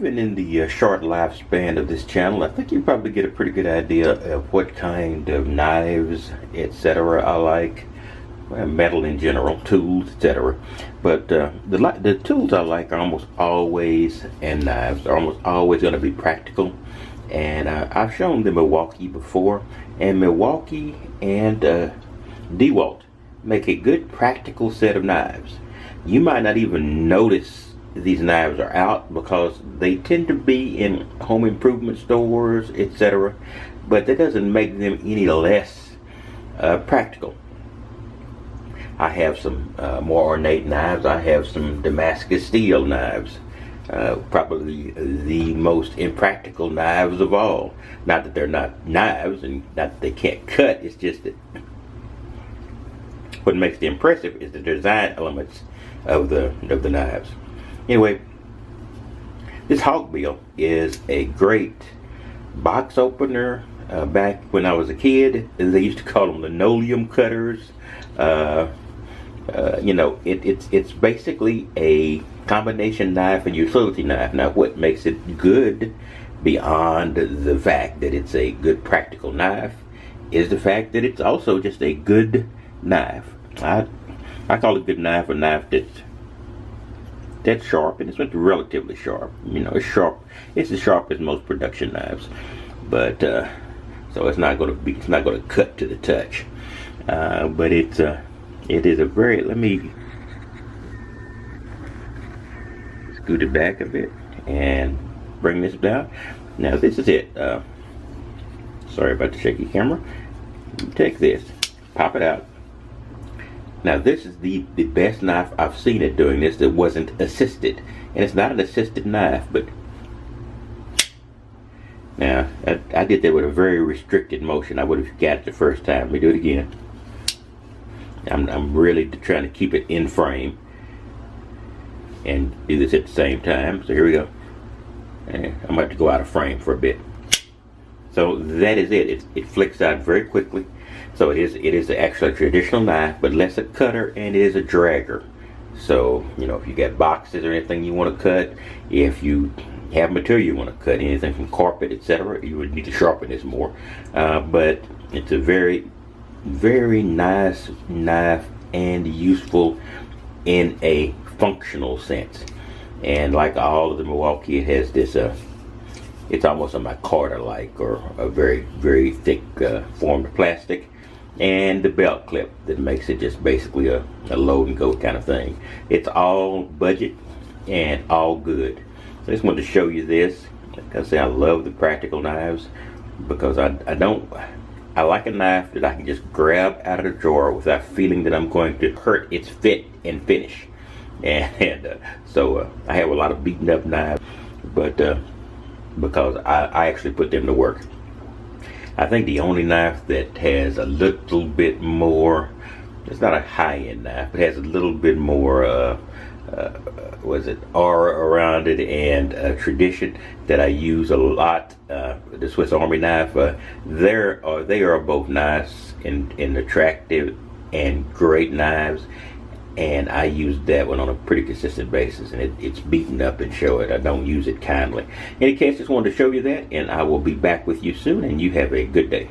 even in the short lifespan of this channel, I think you probably get a pretty good idea of what kind of knives, etc. I like. Metal in general, tools, etc. But the tools I like are almost always, and knives are almost always going to be practical. And I've shown the Milwaukee before, and Milwaukee and DeWalt make a good practical set of knives. You might not even notice these knives are out because they tend to be in home improvement stores, etc. But that doesn't make them any less practical. I have some more ornate knives. I have some Damascus steel knives. Probably the most impractical knives of all. Not that they're not knives and not that they can't cut, it's just that what makes them impressive is the design elements of the knives. Anyway, this Hawkbill is a great box opener. Back when I was a kid, they used to call them linoleum cutters. It's basically a combination knife and utility knife. Now, what makes it good beyond the fact that it's a good practical knife is the fact that it's also just a good knife. I call it a good knife a knife that's sharp, and it's relatively sharp. It's sharp. It's as sharp as most production knives, but so it's not going to cut to the touch. But it is a very, let me scoot it back a bit and bring this down. Now this is it. Sorry about the shaky camera. Take this, pop it out. Now this is the best knife I've seen at doing this that wasn't assisted. And it's not an assisted knife, but now I did that with a very restricted motion. I would have got it the first time. Let me do it again. I'm really trying to keep it in frame and do this at the same time. So here we go. And I'm going to have to go out of frame for a bit. So that is it. It flicks out very quickly. So it is actually a traditional knife, but less a cutter, and it is a dragger. So, if you got boxes or anything you want to cut, if you have material you want to cut, anything from carpet, etc., you would need to sharpen this more. But it's a very, very nice knife and useful in a functional sense. And like all of the Milwaukee, it has this it's almost a micarta like, or a very, very thick form of plastic, and the belt clip that makes it just basically a load and go kind of thing. It's all budget and all good. So I just wanted to show you this. Like I say, I love the practical knives because I like a knife that I can just grab out of the drawer without feeling that I'm going to hurt its fit and finish. So I have a lot of beaten up knives, but because I actually put them to work. I think the only knife that has a little bit more, it's not a high-end knife, but has a little bit more aura around it and tradition that I use a lot, the Swiss Army knife. They are both nice and attractive and great knives, and I use that one on a pretty consistent basis, and it's beaten up and show it. I don't use it kindly. In any case, just wanted to show you that, and I will be back with you soon, and you have a good day.